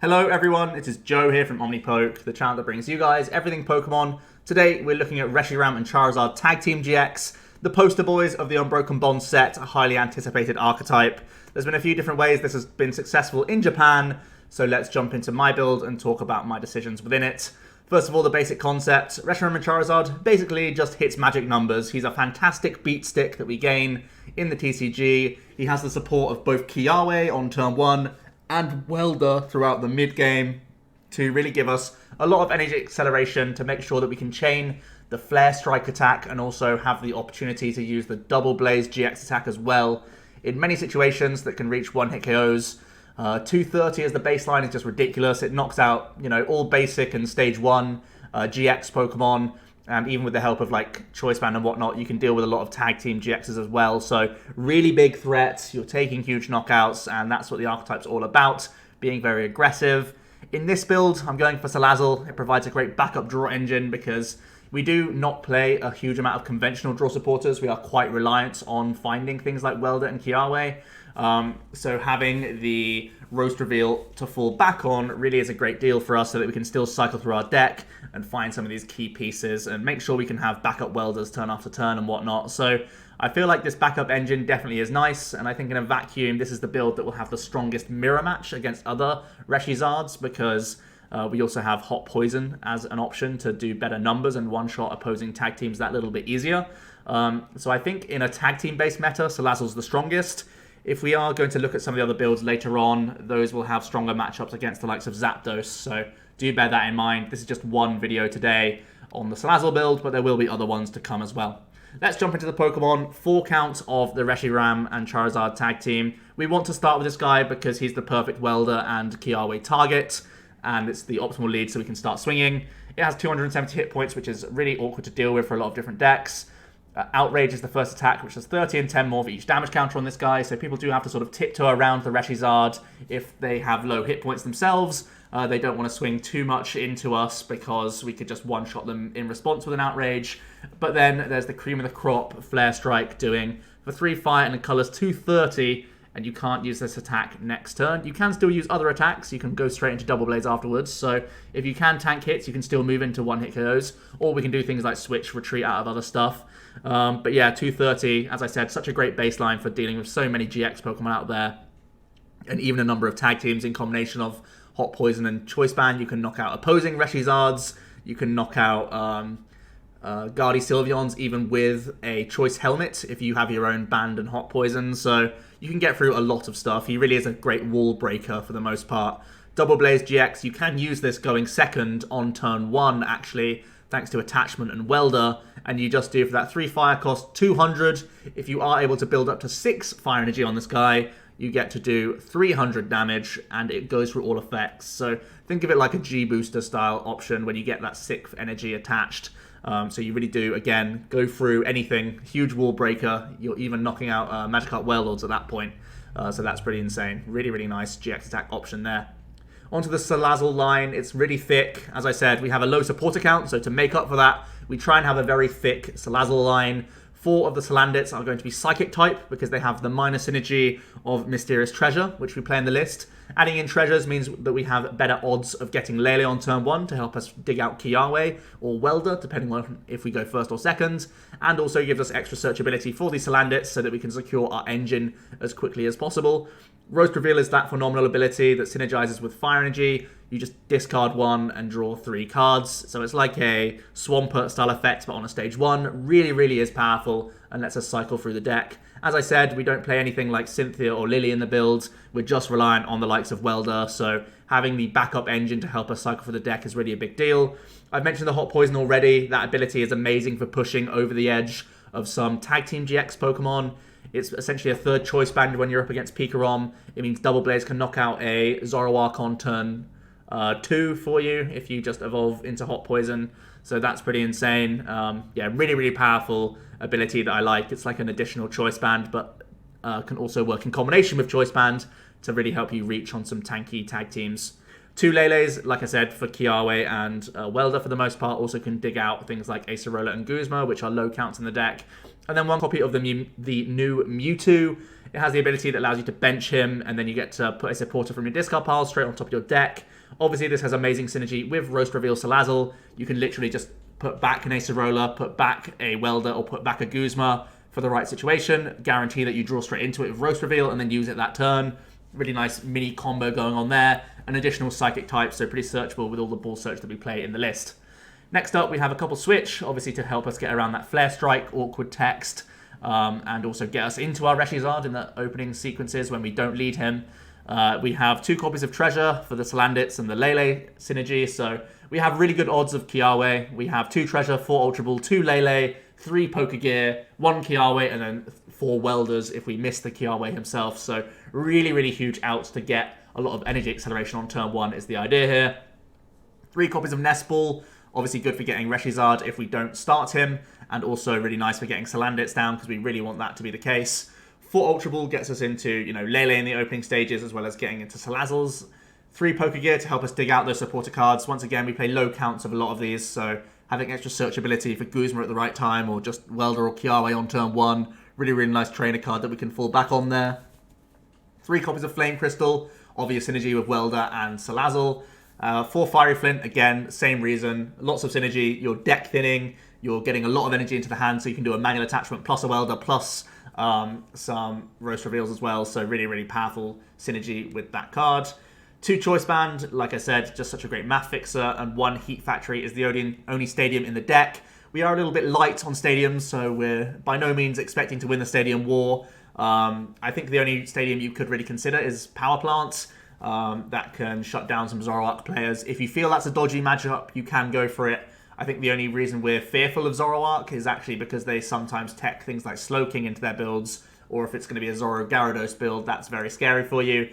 Hello everyone, it is Joe here from OmniPoke, the channel that brings you guys everything Pokemon. Today we're looking at Reshiram&Charizard Tag Team GX, the poster boys of the Unbroken Bonds set, a highly anticipated archetype. There's been a few different ways this has been successful in Japan, so let's jump into my build and talk about my decisions within it. First of all, the basic concept. Reshiram&Charizard basically just hits magic numbers. He's a fantastic beatstick that we gain in the TCG. He has the support of both Kiawe on turn 1 and Welder throughout the mid-game to really give us a lot of energy acceleration to make sure that we can chain the Flare Strike attack and also have the opportunity to use the Double Blaze GX attack as well in many situations that can reach one-hit KOs. 230 as the baseline is just ridiculous. It knocks out, all basic and stage 1 GX Pokemon. And even with the help of like Choice Band and whatnot, you can deal with a lot of tag team GXs as well. So really big threat. You're taking huge knockouts, and that's what the archetype's all about, being very aggressive. In this build, I'm going for Salazzle. It provides a great backup draw engine because we do not play a huge amount of conventional draw supporters. We are quite reliant on finding things like Welder and Kiawe. So having the Roast Reveal to fall back on really is a great deal for us so that we can still cycle through our deck and find some of these key pieces and make sure we can have backup Welders turn after turn and whatnot. So I feel like this backup engine definitely is nice, and I think in a vacuum this is the build that will have the strongest mirror match against other Reshizards because we also have Hot Poison as an option to do better numbers and one-shot opposing tag teams that little bit easier. So I think in a tag team-based meta, Salazzle's the strongest. If we are going to look at some of the other builds later on, those will have stronger matchups against the likes of Zapdos, so do bear that in mind. This is just one video today on the Salazzle build, but there will be other ones to come as well. Let's jump into the Pokemon. 4 counts of the Reshiram&Charizard tag team. We want to start with this guy because he's the perfect Welder and Kiawe target, and it's the optimal lead so we can start swinging. It has 270 hit points, which is really awkward to deal with for a lot of different decks. Outrage is the first attack, which has 30 and 10 more for each damage counter on this guy, so people do have to sort of tiptoe around the Reshizard if they have low hit points themselves. They don't want to swing too much into us because we could just one-shot them in response with an Outrage. But then there's the cream of the crop, Flare Strike, doing for 3 fire and it colors 230, and you can't use this attack next turn. You can still use other attacks. You can go straight into Double Blaze afterwards. So if you can tank hits, you can still move into one-hit KOs, or we can do things like switch, retreat out of other stuff. But yeah, 230, as I said, such a great baseline for dealing with so many GX Pokemon out there. And even a number of tag teams in combination of Hot Poison and Choice Band. You can knock out opposing Reshizards. You can knock out Guardy Sylveons even with a Choice Helmet if you have your own Band and Hot Poison. So you can get through a lot of stuff. He really is a great wall breaker for the most part. Double Blaze GX, you can use this going second on turn 1 actually, thanks to Attachment and Welder, and you just do for that 3 fire cost 200. If you are able to build up to 6 fire energy on this guy, you get to do 300 damage, and it goes through all effects. So think of it like a G-Booster style option when you get that 6th energy attached. So you really do, again, go through anything. Huge wall breaker. You're even knocking out Magikarp Warlords at that point. So that's pretty insane. Really, really nice GX attack option there. Onto the Salazzle line, it's really thick. As I said, we have a low supporter count, so to make up for that, we try and have a very thick Salazzle line. 4 of the Salandits are going to be Psychic type because they have the minor synergy of Mysterious Treasure, which we play in the list. Adding in treasures means that we have better odds of getting Lele on turn 1 to help us dig out Kiawe or Welder, depending on if we go first or second. And also gives us extra searchability for these Salandits so that we can secure our engine as quickly as possible. Roast Reveal is that phenomenal ability that synergizes with Fire Energy. You just discard 1 and draw 3 cards. So it's like a Swampert style effect, but on a stage 1. Really, really is powerful and lets us cycle through the deck. As I said, we don't play anything like Cynthia or Lily in the build. We're just reliant on the likes of Welder, so having the backup engine to help us cycle through the deck is really a big deal. I've mentioned the Hot Poison already. That ability is amazing for pushing over the edge of some Tag Team GX Pokemon. It's essentially a 3rd Choice Band when you're up against Pikarom. It means Double Blaze can knock out a Zoroark on turn 2 for you if you just evolve into Hot Poison. So that's pretty insane. Yeah, really, really powerful ability that I like. It's like an additional Choice Band, but can also work in combination with Choice Band to really help you reach on some tanky tag teams. 2 Leles, like I said, for Kiawe and Welder for the most part, also can dig out things like Acerola and Guzma, which are low counts in the deck. And then 1 copy of the new Mewtwo. It has the ability that allows you to bench him, and then you get to put a supporter from your discard pile straight on top of your deck. Obviously, this has amazing synergy with Roast Reveal Salazzle. You can literally just put back an Acerola, put back a Welder, or put back a Guzma for the right situation. Guarantee that you draw straight into it with Roast Reveal, and then use it that turn. Really nice mini combo going on there. An additional Psychic type, so pretty searchable with all the ball search that we play in the list. Next up, we have a couple switch, obviously to help us get around that Flare Strike, awkward text, and also get us into our Reshiram in the opening sequences when we don't lead him. We have 2 copies of Treasure for the Salandits and the Lele synergy, so we have really good odds of Kiawe. We have 2 Treasure, 4 Ultra Ball, 2 Lele, 3 PokeGear, 1 Kiawe, and then 4 Welders if we miss the Kiawe himself. So really, really huge outs to get a lot of energy acceleration on turn 1 is the idea here. 3 copies of Nest Ball, obviously good for getting Reshiram if we don't start him, and also really nice for getting Salandits down because we really want that to be the case. 4 Ultra Ball gets us into, Lele in the opening stages as well as getting into Salazzles. 3 PokeGear to help us dig out those supporter cards. Once again, we play low counts of a lot of these, so having extra searchability for Guzma at the right time or just Welder or Kiawe on turn 1. Really, really nice trainer card that we can fall back on there. 3 copies of Flame Crystal, obvious synergy with Welder and Salazzle. 4 Fiery Flint, again, same reason. Lots of synergy. You're deck thinning. You're getting a lot of energy into the hand, so you can do a manual attachment plus a Welder plus some Roast Reveals as well. So really, really powerful synergy with that card. 2 Choice Band, like I said, just such a great math fixer. And 1 Heat Factory is the only stadium in the deck. We are a little bit light on stadiums, so we're by no means expecting to win the stadium war. I think the only stadium you could really consider is Power Plant. That can shut down some Zoroark players. If you feel that's a dodgy matchup, you can go for it. I think the only reason we're fearful of Zoroark is actually because they sometimes tech things like Slowking into their builds, or if it's going to be a Zoro Gyarados build, that's very scary for you.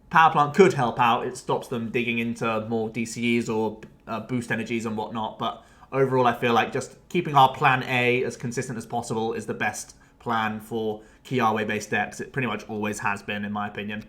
Power Plant could help out. It stops them digging into more DCEs or boost energies and whatnot, but overall I feel like just keeping our plan A as consistent as possible is the best plan for Kiawe-based decks. It pretty much always has been, in my opinion.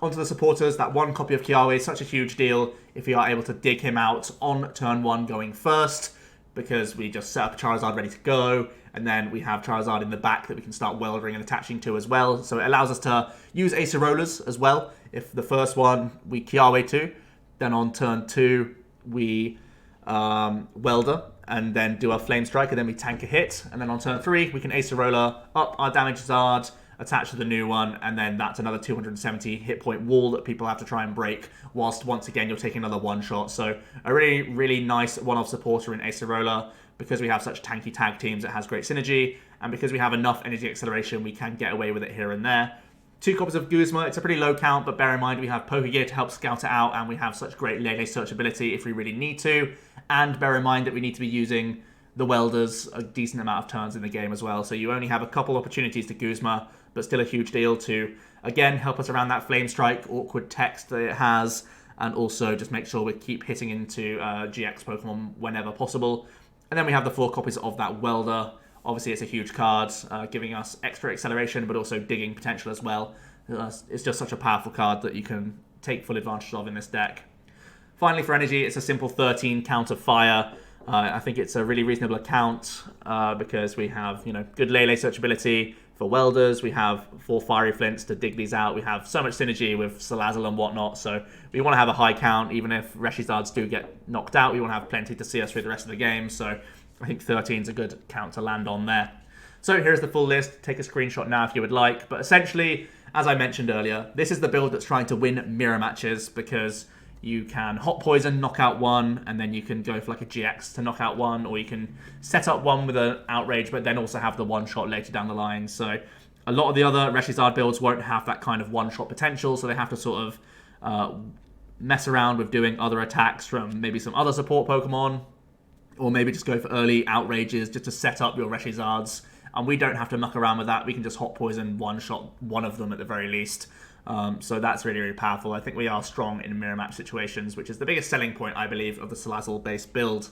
Onto the supporters, that 1 copy of Kiawe is such a huge deal if we are able to dig him out on turn 1 going first, because we just set up Charizard ready to go, and then we have Charizard in the back that we can start weldering and attaching to as well. So it allows us to use Acerolas as well. If the first one we Kiawe to, then on turn 2 we Welder, and then do our Flame Strike, and then we tank a hit, and then on turn 3 we can Acerola up our Damagezard, attach to the new one, and then that's another 270 hit point wall that people have to try and break, whilst once again you're taking another one shot. So a really, really nice one-off supporter in Acerola. Because we have such tanky tag teams, it has great synergy, and because we have enough energy acceleration, we can get away with it here and there. 2 copies of Guzma, it's a pretty low count, but bear in mind we have PokeGear to help scout it out, and we have such great Lele searchability if we really need to. And bear in mind that we need to be using the Welders a decent amount of turns in the game as well. So you only have a couple opportunities to Guzma, but still a huge deal to, again, help us around that Flame Strike, awkward text that it has, and also just make sure we keep hitting into GX Pokemon whenever possible. And then we have the 4 copies of that Welder. Obviously, it's a huge card, giving us extra acceleration, but also digging potential as well. It's just such a powerful card that you can take full advantage of in this deck. Finally, for energy, it's a simple 13 counter fire. I think it's a really reasonable account because we have, good Lele searchability for Welders. We have 4 Fiery Flints to dig these out. We have so much synergy with Salazzle and whatnot. So we want to have a high count, even if Reshizards do get knocked out. We want to have plenty to see us through the rest of the game. So I think 13 is a good count to land on there. So here's the full list. Take a screenshot now if you would like. But essentially, as I mentioned earlier, this is the build that's trying to win mirror matches because you can Hot Poison, knock out one, and then you can go for like a GX to knock out one, or you can set up one with an Outrage, but then also have the one-shot later down the line. So a lot of the other Reshizard builds won't have that kind of one-shot potential, so they have to sort of mess around with doing other attacks from maybe some other support Pokemon, or maybe just go for early Outrages just to set up your Reshizards. And we don't have to muck around with that. We can just Hot Poison one-shot one of them at the very least. So that's really, really powerful. I think we are strong in mirror match situations, which is the biggest selling point, I believe, of the Salazzle-based build.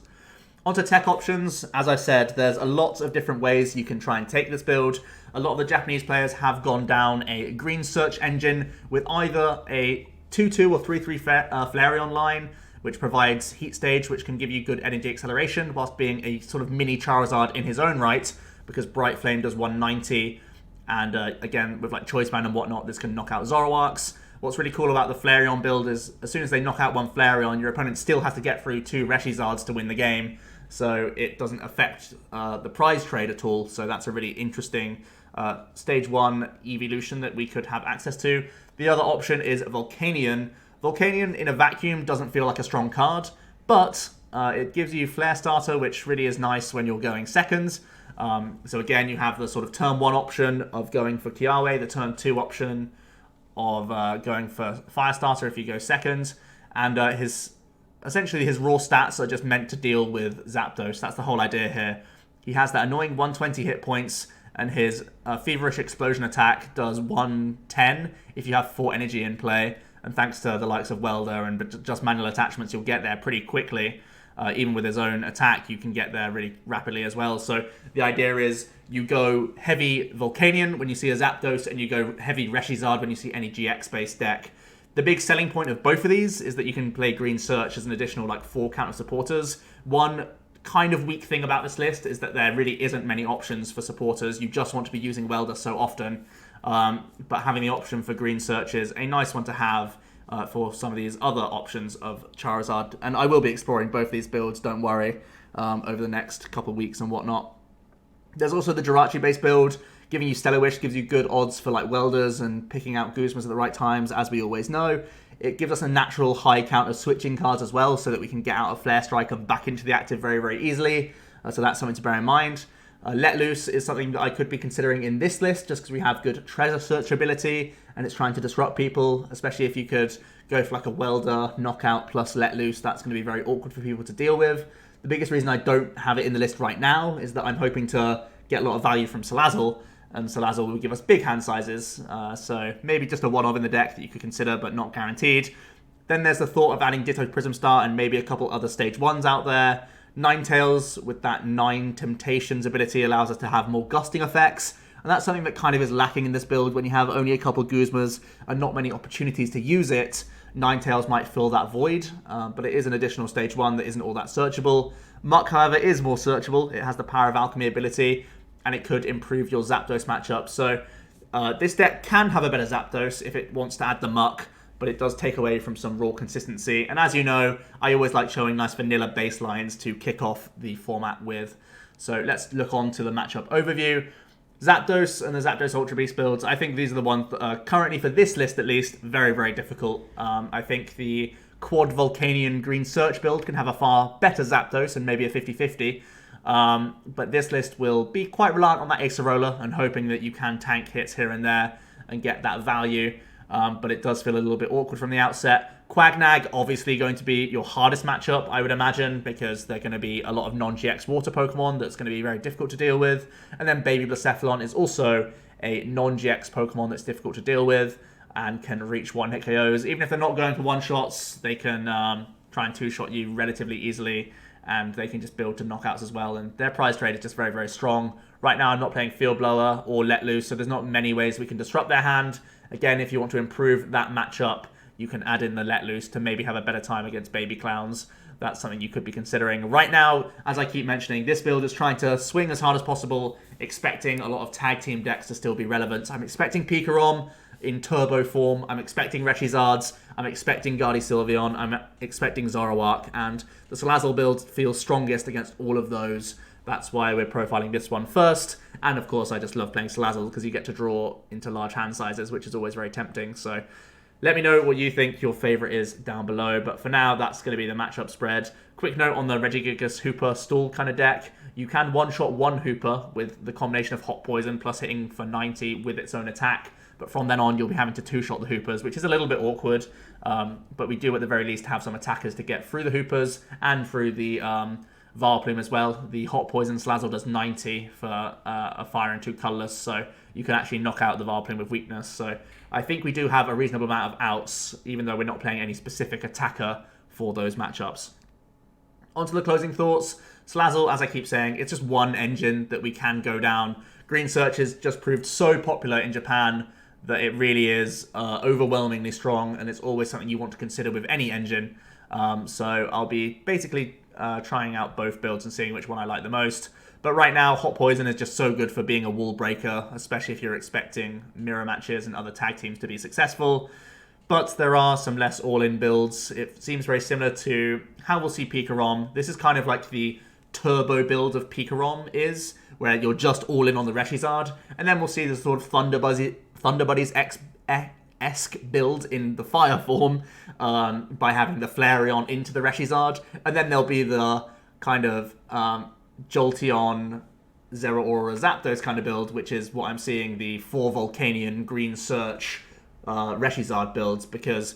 Onto tech options. As I said, there's a lot of different ways you can try and take this build. A lot of the Japanese players have gone down a green search engine with either a 2-2 or 3-3 Flareon line, which provides Heat Stage, which can give you good energy acceleration, whilst being a sort of mini Charizard in his own right, because Bright Flame does 190, And again, with like Choice Band and whatnot, this can knock out Zoroarks. What's really cool about the Flareon build is as soon as they knock out one Flareon, your opponent still has to get through 2 Reshizards to win the game. So it doesn't affect the prize trade at all. So that's a really interesting Stage 1 evolution that we could have access to. The other option is Volcanion. Volcanion in a vacuum doesn't feel like a strong card, but it gives you Flare Starter, which really is nice when you're going seconds. So again, you have the sort of turn 1 option of going for Kiawe, the turn 2 option of going for Fire Starter if you go seconds, and essentially his raw stats are just meant to deal with Zapdos. That's the whole idea here. He has that annoying 120 hit points, and his Feverish Explosion attack does 110 if you have 4 energy in play. And thanks to the likes of Welder and just manual attachments, you'll get there pretty quickly. Even with his own attack, you can get there really rapidly as well. So the idea is you go heavy Volcanion when you see a Zapdos, and you go heavy Reshizard when you see any GX-based deck. The big selling point of both of these is that you can play Green Search as an additional like 4 counter supporters. One kind of weak thing about this list is that there really isn't many options for supporters. You just want to be using Welder so often. But having the option for Green Search is a nice one to have for some of these other options of Charizard. And I will be exploring both these builds, don't worry, over the next couple of weeks and whatnot. There's also the Jirachi-based build. Giving you Stellar Wish gives you good odds for like Welders and picking out Guzmas at the right times, as we always know. It gives us a natural high count of switching cards as well, so that we can get out of Flare Strike and back into the active very, very easily. So that's something to bear in mind. Let Loose is something that I could be considering in this list, just because we have good treasure search ability, and it's trying to disrupt people, especially if you could go for like a Welder, Knockout plus Let Loose. That's going to be very awkward for people to deal with. The biggest reason I don't have it in the list right now is that I'm hoping to get a lot of value from Salazzle, and Salazzle will give us big hand sizes, so maybe just a one-of in the deck that you could consider, but not guaranteed. Then there's the thought of adding Ditto Prism Star and maybe a couple other Stage 1s out there. Ninetales, with that 9 Temptations ability, allows us to have more gusting effects, and that's something that kind of is lacking in this build. When you have only a couple Guzmas and not many opportunities to use it, Ninetales might fill that void, but it is an additional Stage 1 that isn't all that searchable. Muck, however, is more searchable. It has the Power of Alchemy ability, and it could improve your Zapdos matchup. So this deck can have a better Zapdos if it wants to add the Muck, but it does take away from some raw consistency. And as you know, I always like showing nice vanilla baselines to kick off the format with. So let's look on to the matchup overview. Zapdos and the Zapdos Ultra Beast builds, I think these are the ones that are currently, for this list at least, very, very difficult. I think the Quad Volcanion Green Search build can have a far better Zapdos and maybe a 50-50. But this list will be quite reliant on that Acerola and hoping that you can tank hits here and there and get that value. But it does feel a little bit awkward from the outset. Quagnag, obviously going to be your hardest matchup, I would imagine, because they're going to be a lot of non-GX water Pokemon that's going to be very difficult to deal with. And then Baby Blacephalon is also a non-GX Pokemon that's difficult to deal with and can reach one-hit KOs. Even if they're not going for one-shots, they can try and two-shot you relatively easily, and they can just build to knockouts as well. And their prize trade is just very, very strong. Right now, I'm not playing Field Blower or Let Loose, so there's not many ways we can disrupt their hand. Again, if you want to improve that matchup, you can add in the Let Loose to maybe have a better time against Baby Clowns. That's something you could be considering. Right now, as I keep mentioning, this build is trying to swing as hard as possible, expecting a lot of tag team decks to still be relevant. I'm expecting Pikarom in turbo form. I'm expecting Reshizards. I'm expecting Gardy Sylveon. I'm expecting Zoroark. And the Salazzle build feels strongest against all of those. That's why we're profiling this one first. And of course, I just love playing Salazzle because you get to draw into large hand sizes, which is always very tempting. So let me know what you think your favorite is down below. But for now, that's going to be the matchup spread. Quick note on the Regigigas Hooper Stall kind of deck. You can one-shot one Hooper with the combination of Hot Poison plus hitting for 90 with its own attack. But from then on, you'll be having to two-shot the Hoopers, which is a little bit awkward. But we do at the very least have some attackers to get through the Hoopers and through the Vileplume as well. The Hot Poison Salazzle does 90 for a Fire and 2 Colorless, so you can actually knock out the Vileplume with weakness. So I think we do have a reasonable amount of outs, even though we're not playing any specific attacker for those matchups. On to the closing thoughts. Salazzle, as I keep saying, it's just one engine that we can go down. Green Search has just proved so popular in Japan that it really is overwhelmingly strong, and it's always something you want to consider with any engine. So I'll be basically trying out both builds and seeing which one I like the most. But right now, Hot Poison is just so good for being a wall breaker, especially if you're expecting mirror matches and other tag teams to be successful. But there are some less all-in builds. It seems very similar to how we'll see Pikarom. This is kind of like the turbo build of Pikarom is, where you're just all in on the Reshizard. And then we'll see the sort of Thunder Buddies esque build in the fire form by having the Flareon into the Reshizard. And then there'll be the kind of Jolteon, Zeraora, Zapdos kind of build, which is what I'm seeing the 4 Volcanion Green Search Reshizard builds, because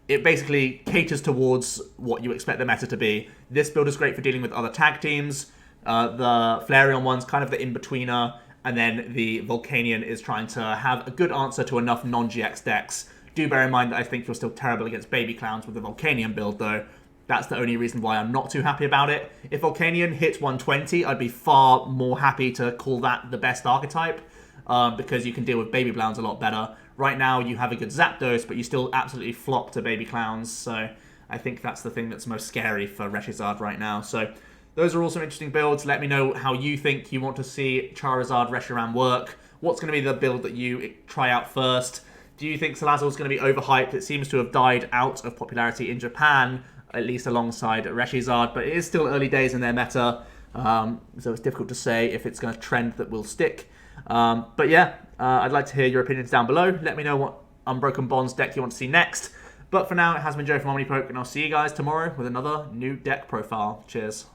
it basically caters towards what you expect the meta to be. This build is great for dealing with other tag teams. The Flareon one's kind of the in-betweener, and then the Volcanion is trying to have a good answer to enough non-GX decks. Do bear in mind that I think you're still terrible against Baby Clowns with the Volcanion build, though. That's the only reason why I'm not too happy about it. If Volcanion hit 120, I'd be far more happy to call that the best archetype, because you can deal with Baby Clowns a lot better. Right now, you have a good Zapdos, but you still absolutely flop to Baby Clowns, so I think that's the thing that's most scary for Reshizard right now. So those are all some interesting builds. Let me know how you think you want to see Charizard Reshiram work. What's going to be the build that you try out first? Do you think Salazzle is going to be overhyped? It seems to have died out of popularity in Japan, at least alongside Reshizard, but it is still early days in their meta, so it's difficult to say if it's going to trend that will stick. But yeah, I'd like to hear your opinions down below. Let me know what Unbroken Bonds deck you want to see next. But for now, it has been Joe from OmniPoke, and I'll see you guys tomorrow with another new deck profile. Cheers.